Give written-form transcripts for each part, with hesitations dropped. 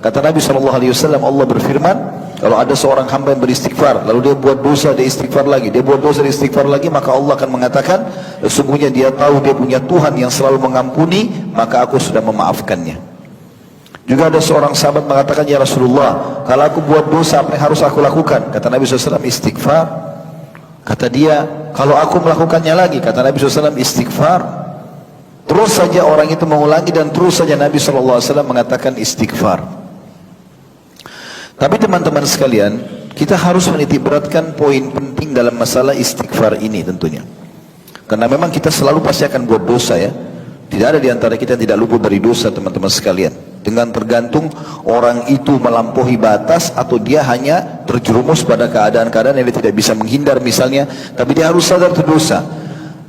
Kata Nabi SAW, Allah berfirman, kalau ada seorang hamba yang beristighfar, lalu dia buat dosa, dia istighfar lagi, dia buat dosa, dia istighfar lagi, maka Allah akan mengatakan, sesungguhnya dia tahu dia punya Tuhan yang selalu mengampuni, maka aku sudah memaafkannya. Juga ada seorang sahabat mengatakan, ya Rasulullah, kalau aku buat dosa, apa yang harus aku lakukan? Kata Nabi SAW, istighfar. Kata dia, kalau aku melakukannya lagi, kata Nabi SAW, istighfar. Terus saja orang itu mengulangi dan terus saja Nabi SAW mengatakan istighfar. Tapi teman-teman sekalian, kita harus menitikberatkan poin penting dalam masalah istighfar ini tentunya. Karena memang kita selalu pasti akan buat dosa ya. Tidak ada di antara kita yang tidak luput dari dosa teman-teman sekalian. Dengan tergantung orang itu melampaui batas atau dia hanya terjerumus pada keadaan-keadaan yang dia tidak bisa menghindar misalnya. Tapi dia harus sadar itu dosa.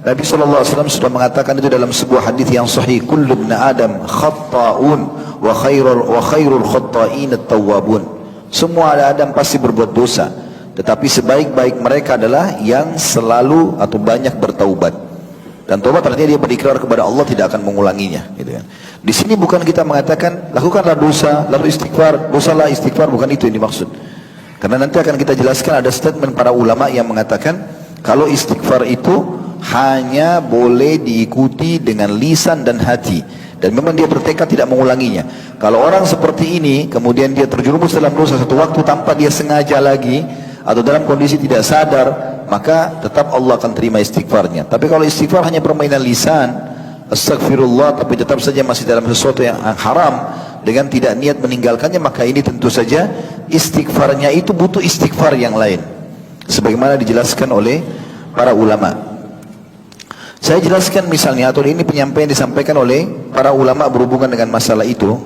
Nabi SAW sudah mengatakan itu dalam sebuah hadis yang sahih, kullu ibn Adam khatta'un wa khairul khatta'in at-tawwabun. Semua Adam pasti berbuat dosa, tetapi sebaik-baik mereka adalah yang selalu atau banyak bertaubat. Dan taubat artinya dia berikrar kepada Allah tidak akan mengulanginya, gitu kan. Di sini bukan kita mengatakan lakukanlah dosa lalu istighfar, dosalah istighfar, bukan itu yang dimaksud. Karena nanti akan kita jelaskan ada statement para ulama yang mengatakan kalau istighfar itu hanya boleh diikuti dengan lisan dan hati. Dan memang dia bertekad tidak mengulanginya. Kalau orang seperti ini, kemudian dia terjerumus dalam dosa satu waktu tanpa dia sengaja lagi, atau dalam kondisi tidak sadar, maka tetap Allah akan terima istighfarnya. Tapi kalau istighfar hanya permainan lisan, astagfirullah, tapi tetap saja masih dalam sesuatu yang haram, dengan tidak niat meninggalkannya, maka ini tentu saja istighfarnya itu butuh istighfar yang lain. Sebagaimana dijelaskan oleh para ulama. Saya jelaskan misalnya, atau ini penyampaian disampaikan oleh para ulama berhubungan dengan masalah itu.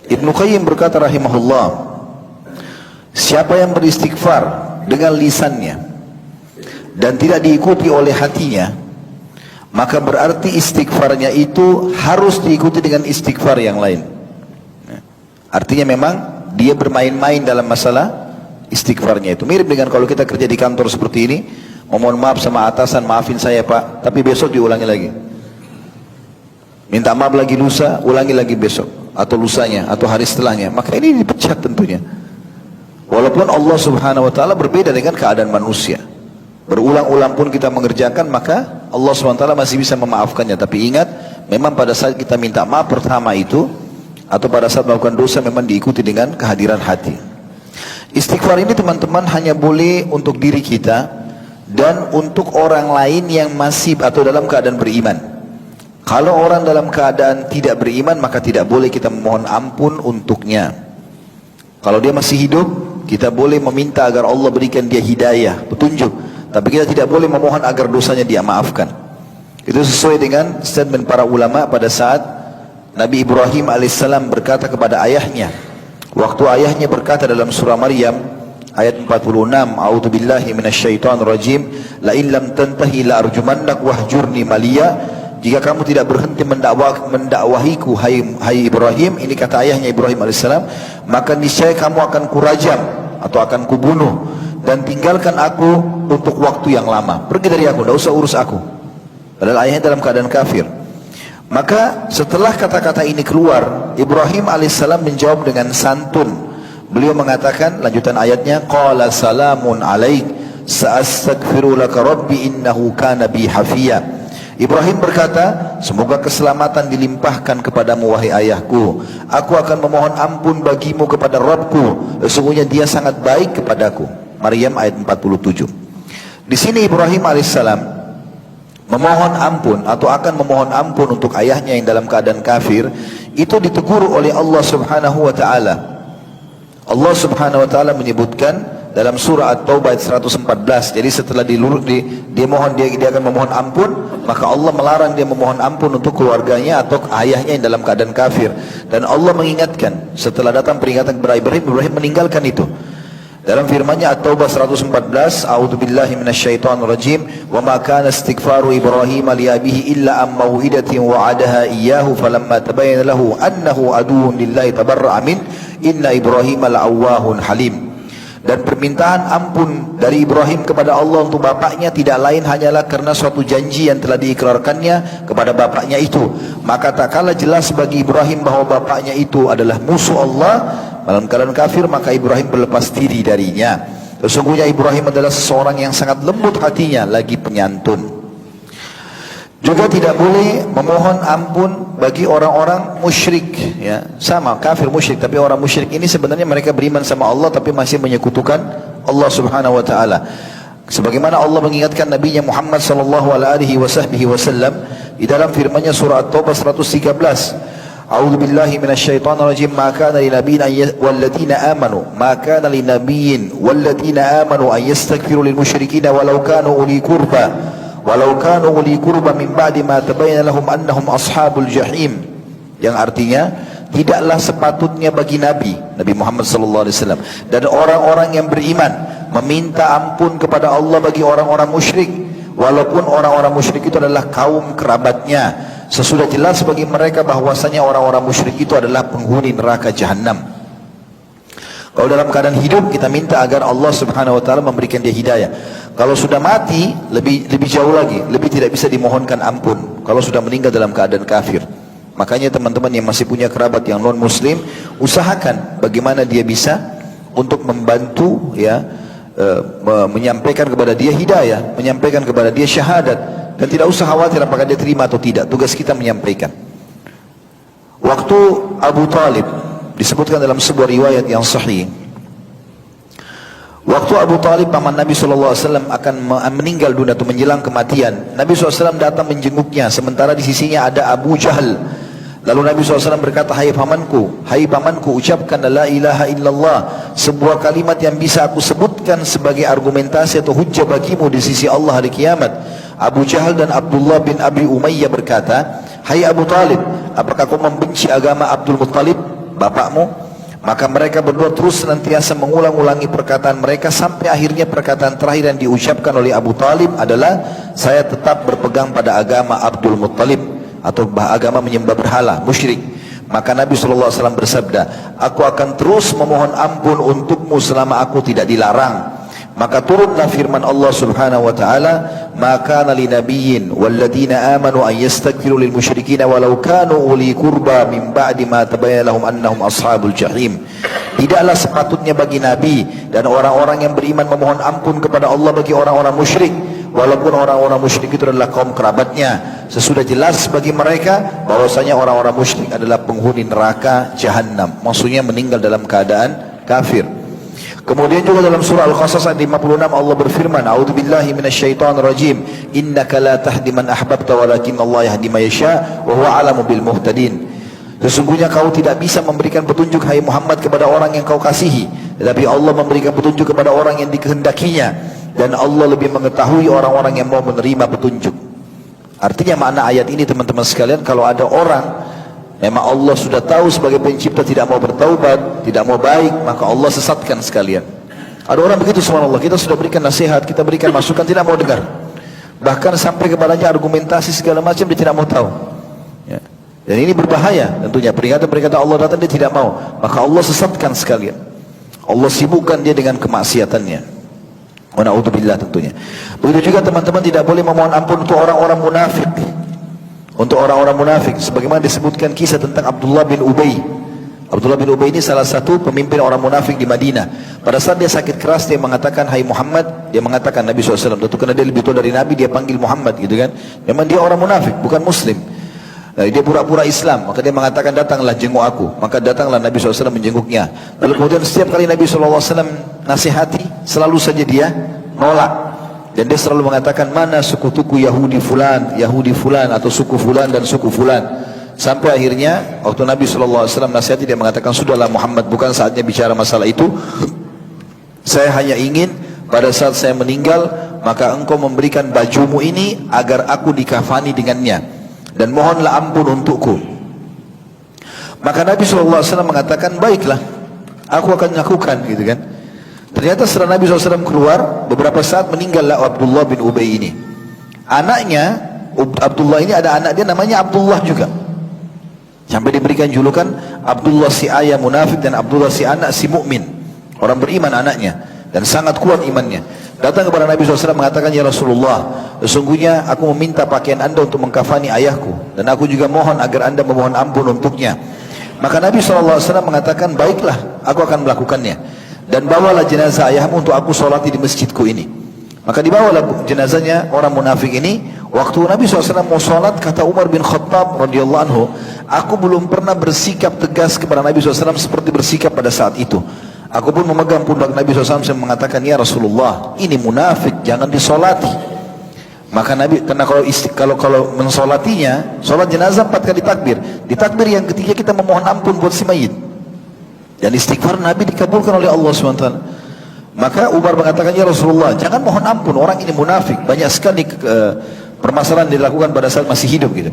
Ibnu Qayyim berkata rahimahullah, siapa yang beristighfar dengan lisannya dan tidak diikuti oleh hatinya, maka berarti istighfarnya itu harus diikuti dengan istighfar yang lain. Artinya memang dia bermain-main dalam masalah istighfarnya itu. Mirip dengan kalau kita kerja di kantor seperti ini, mohon maaf sama atasan, maafin saya pak, tapi besok diulangi lagi. Minta maaf lagi lusa, ulangi lagi besok, atau lusanya, atau hari setelahnya. Maka ini dipecat tentunya. Walaupun Allah subhanahu wa ta'ala berbeda dengan keadaan manusia. Berulang-ulang pun kita mengerjakan, maka Allah subhanahu wa ta'ala masih bisa memaafkannya. Tapi ingat, memang pada saat kita minta maaf pertama itu, atau pada saat melakukan dosa, memang diikuti dengan kehadiran hati. Istighfar ini teman-teman hanya boleh untuk diri kita, dan untuk orang lain yang masih atau dalam keadaan beriman. Kalau orang dalam keadaan tidak beriman, maka tidak boleh kita memohon ampun untuknya. Kalau dia masih hidup, kita boleh meminta agar Allah berikan dia hidayah, petunjuk. Tapi kita tidak boleh memohon agar dosanya dia maafkan. Itu sesuai dengan statement para ulama pada saat Nabi Ibrahim alaihissalam berkata kepada ayahnya, waktu ayahnya berkata dalam surah Maryam ayat 46, a'udzubillahi minasyaitonir rajim, la in lam tantahi la arjumannak wahjurni maliya. Jika kamu tidak berhenti mendakwahiku hai Ibrahim, ini kata ayahnya Ibrahim alaihissalam, maka niscaya kamu akan kurajam atau akan kubunuh, dan tinggalkan aku untuk waktu yang lama. Pergi dari aku, tidak usah urus aku. Padahal ayahnya dalam keadaan kafir. Maka setelah kata-kata ini keluar, Ibrahim alaihissalam menjawab dengan santun. Beliau mengatakan, lanjutan ayatnya, qala salamun alaik sa'astaghfiru laka rabbi innahu kana bi hafiya. Ibrahim berkata, semoga keselamatan dilimpahkan kepadamu wahai ayahku. Aku akan memohon ampun bagimu kepada Rabbku, sesungguhnya dia sangat baik kepadaku. Maryam ayat 47. Di sini Ibrahim alaihissalam memohon ampun atau akan memohon ampun untuk ayahnya yang dalam keadaan kafir, itu ditegur oleh Allah subhanahu wa ta'ala. Allah subhanahu wa ta'ala menyebutkan dalam surah At-Taubah ayat 114. Jadi setelah dia akan memohon ampun, maka Allah melarang dia memohon ampun untuk keluarganya atau ayahnya yang dalam keadaan kafir. Dan Allah mengingatkan, setelah datang peringatan kepada Ibrahim, Ibrahim meninggalkan itu. Dalam firman-Nya At-Taubah 114, a'udzubillahi minasyaitonir rajim, wa ma kana istighfaru Ibrahim li abihi illa am mau'idatin wa'adaha iyyahu falamma tabayyana lahu annahu aduwwun lillahi tabarra'a min inna Ibrahim la'awwahun halim. Dan permintaan ampun dari Ibrahim kepada Allah untuk bapaknya tidak lain hanyalah karena suatu janji yang telah diikrarkannya kepada bapaknya itu. Maka tak kala jelas bagi Ibrahim bahwa bapaknya itu adalah musuh Allah, dalam keadaan kafir, maka Ibrahim berlepas diri darinya. Sesungguhnya Ibrahim adalah seseorang yang sangat lembut hatinya, lagi penyantun. Juga tidak boleh memohon ampun bagi orang-orang musyrik, ya. Sama, kafir musyrik, tapi orang musyrik ini sebenarnya mereka beriman sama Allah tapi masih menyekutukan Allah Subhanahu wa taala. Sebagaimana Allah mengingatkan Nabi Muhammad sallallahu alaihi wasallam di dalam firman-Nya surah At-Taubah 113. A'udzu billahi minasyaitonir rajim. Ma kana lin nabiyyin walladzina amanu ma kana lin nabiyyin walladzina amanu ay yastaghfiru lil musyrikeena walau kanu uli qurba min ba'di ma tabayyana lahum annahum ashabul jahim. Yang artinya, tidaklah sepatutnya bagi Nabi Muhammad sallallahu alaihi wasallam dan orang-orang yang beriman meminta ampun kepada Allah bagi orang-orang musyrik, walaupun orang-orang musyrik itu adalah kaum kerabatnya. Sesudah jelas bagi mereka bahwasanya orang-orang musyrik itu adalah penghuni neraka jahanam. Kalau dalam keadaan hidup, kita minta agar Allah Subhanahu wa taala memberikan dia hidayah. Kalau sudah mati, lebih jauh lagi, lebih tidak bisa dimohonkan ampun kalau sudah meninggal dalam keadaan kafir. Makanya teman-teman yang masih punya kerabat yang non muslim, usahakan bagaimana dia bisa untuk membantu, ya, menyampaikan kepada dia hidayah, menyampaikan kepada dia syahadat, dan tidak usah khawatir apakah dia terima atau tidak. Tugas kita menyampaikan. Waktu Abu Talib, disebutkan dalam sebuah riwayat yang sahih, waktu Abu Talib paman Nabi SAW akan meninggal dunia atau menjelang kematian, Nabi SAW datang menjenguknya, sementara di sisinya ada Abu Jahal. Lalu Nabi SAW berkata, hai pamanku, ucapkan la ilaha illallah, sebuah kalimat yang bisa aku sebutkan sebagai argumentasi atau hujjah bagimu di sisi Allah hari kiamat. Abu Jahal dan Abdullah bin Abi Umayyah berkata, hai Abu Talib, apakah kau membenci agama Abdul Muttalib, bapakmu? Maka mereka berdua terus senantiasa mengulang-ulangi perkataan mereka sampai akhirnya perkataan terakhir yang diucapkan oleh Abu Talib adalah, saya tetap berpegang pada agama Abdul Muttalib, atau agama menyembah berhala, musyrik. Maka Nabi SAW bersabda, aku akan terus memohon ampun untukmu selama aku tidak dilarang. Maka turunlah firman Allah Subhanahu wa taala, maka kana linabiyyin walladzina amanu ay yastaghfiru lil musyrikeena walau kanu uli qurba min ba'di ma tabayyana lahum annahum ashabul jahim. Tidaklah sepatutnya bagi nabi dan orang-orang yang beriman memohon ampun kepada Allah bagi orang-orang musyrik, walaupun orang-orang musyrik itu adalah kaum kerabatnya. Sesudah jelas bagi mereka bahwasanya orang-orang musyrik adalah penghuni neraka jahanam, maksudnya meninggal dalam keadaan kafir. Kemudian juga dalam surah Al-Qasas ayat 56 Allah berfirman, a'udzubillahi minasyaitonir rajim, innaka la tahdi man ahbabta walakin Allah yahdi man yasha wa huwa a'lamu bil muhtadin. Sesungguhnya kau tidak bisa memberikan petunjuk, hai Muhammad, kepada orang yang kau kasihi, tetapi Allah memberikan petunjuk kepada orang yang dikehendakinya, dan Allah lebih mengetahui orang-orang yang mau menerima petunjuk. Artinya makna ayat ini teman-teman sekalian, kalau ada orang memang Allah sudah tahu sebagai pencipta tidak mau bertaubat, tidak mau baik, maka Allah sesatkan sekalian. Ada orang begitu, subhanallah, kita sudah berikan nasihat, kita berikan masukan, tidak mau dengar. Bahkan sampai kepadanya argumentasi segala macam, dia tidak mau tahu, ya. Dan ini berbahaya tentunya, peringatan-peringatan Allah datang dia tidak mau, maka Allah sesatkan sekalian. Allah sibukkan dia dengan kemaksiatannya. Wa na'udzubillah tentunya. Begitu juga teman-teman tidak boleh memohon ampun untuk orang-orang munafik. Untuk orang-orang munafik, sebagaimana disebutkan kisah tentang Abdullah bin Ubay. Abdullah bin Ubay ini salah satu pemimpin orang munafik di Madinah. Pada saat dia sakit keras, dia mengatakan, hai Muhammad, dia mengatakan Nabi SAW, tentu karena dia lebih tua dari Nabi, dia panggil Muhammad gitu kan. Memang dia orang munafik, bukan muslim. Dia pura-pura Islam, maka dia mengatakan, datanglah jenguk aku. Maka datanglah Nabi SAW menjenguknya. Lalu kemudian setiap kali Nabi SAW nasihati, selalu saja dia nolak. Dan dia selalu mengatakan, mana suku-suku Yahudi fulan atau suku fulan dan suku fulan. Sampai akhirnya waktu Nabi SAW nasihati, dia mengatakan, sudahlah Muhammad, bukan saatnya bicara masalah itu. Saya hanya ingin pada saat saya meninggal, maka engkau memberikan bajumu ini agar aku dikafani dengannya, dan mohonlah ampun untukku. Maka Nabi SAW mengatakan, baiklah, aku akan lakukan, gitu kan. Ternyata setelah Nabi SAW keluar, beberapa saat meninggallah Abdullah bin Ubay ini. Anaknya, Abdullah ini ada anak dia namanya Abdullah juga. Sampai diberikan julukan Abdullah si ayah munafik dan Abdullah si anak si mukmin. Orang beriman anaknya dan sangat kuat imannya. Datang kepada Nabi SAW mengatakan, ya Rasulullah, sesungguhnya aku meminta pakaian anda untuk mengkafani ayahku, dan aku juga mohon agar anda memohon ampun untuknya. Maka Nabi SAW mengatakan, baiklah, aku akan melakukannya. Dan bawalah jenazah ayahmu untuk aku solati di masjidku ini. Maka dibawalah jenazahnya orang munafik ini. Waktu Nabi SAW mau solat, kata Umar bin Khattab radhiyallahu anhu, aku belum pernah bersikap tegas kepada Nabi SAW seperti bersikap pada saat itu. Aku pun memegang pundak Nabi SAW dan mengatakan, ya Rasulullah, ini munafik, jangan disolati. Maka Nabi, karena kalau mensolatinya, solat jenazah 4 kali takbir. Di takbir yang ketiga kita memohon ampun buat si mayit. Dan istighfar Nabi dikabulkan oleh Allah SWT. Maka Umar mengatakan, ya Rasulullah, jangan mohon ampun, orang ini munafik. Banyak sekali permasalahan dilakukan pada saat masih hidup gitu.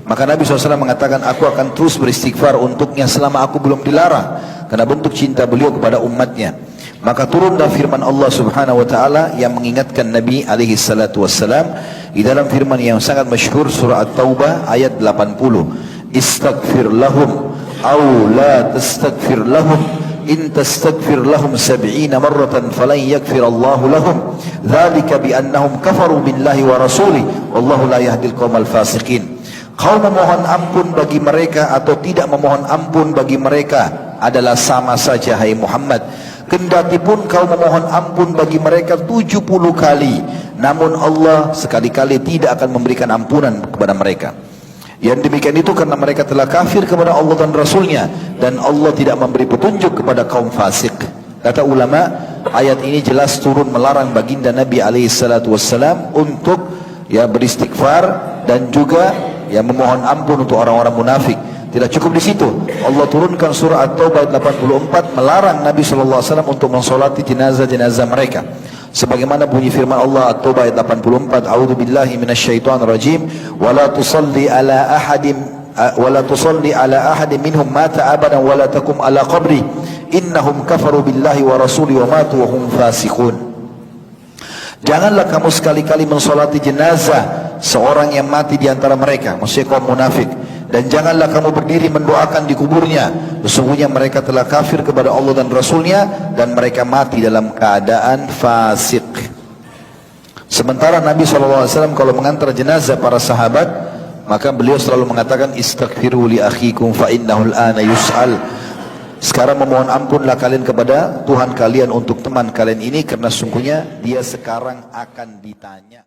Maka Nabi SAW mengatakan, aku akan terus beristighfar untuknya selama aku belum dilarang, karena bentuk cinta beliau kepada umatnya. Maka turunlah firman Allah Subhanahu wa taala yang mengingatkan Nabi alaihi salatu wassalam di dalam firman yang sangat masyhur surah At-Taubah ayat 80. Istaghfir lahum aw la tastaghfir lahum in tastaghfir lahum 70 marratan falan yaghfir Allah lahum dzalika bi annahum kafaru billahi wa rasulih wallahu la yahdil qaumal fasiqin. Kau memohon ampun bagi mereka atau tidak memohon ampun bagi mereka adalah sama saja, hai Muhammad. Kendati pun kau memohon ampun bagi mereka 70 kali, namun Allah sekali-kali tidak akan memberikan ampunan kepada mereka. Yang demikian itu karena mereka telah kafir kepada Allah dan Rasulnya, dan Allah tidak memberi petunjuk kepada kaum fasik. Kata ulama, ayat ini jelas turun melarang baginda Nabi SAW untuk beristighfar dan juga memohon ampun untuk orang-orang munafik. Tidak cukup di situ, Allah turunkan surah At-Taubah 84 melarang Nabi SAW untuk mensolati jenazah-jenazah mereka. Sebagaimana bunyi firman Allah At-Taubah 84, A'udzu billahi minasyaitonir rajim, wa la tusalli ala ahadin minhum mata abadan wa la taqum ala qabri innahum kafaru billahi wa rasuli wa matu wa hum fasiqun. Janganlah kamu sekali-kali mensolati jenazah seorang yang mati di antara mereka, maksudnya kaum munafik. Dan janganlah kamu berdiri mendoakan di kuburnya, sesungguhnya mereka telah kafir kepada Allah dan Rasulnya, dan mereka mati dalam keadaan fasik. Sementara Nabi SAW kalau mengantar jenazah para sahabat, maka beliau selalu mengatakan, istaghfiru li akhikum fa innahu al-ana yus'al. Sekarang memohon ampunlah kalian kepada Tuhan kalian untuk teman kalian ini, karena sungguhnya dia sekarang akan ditanya.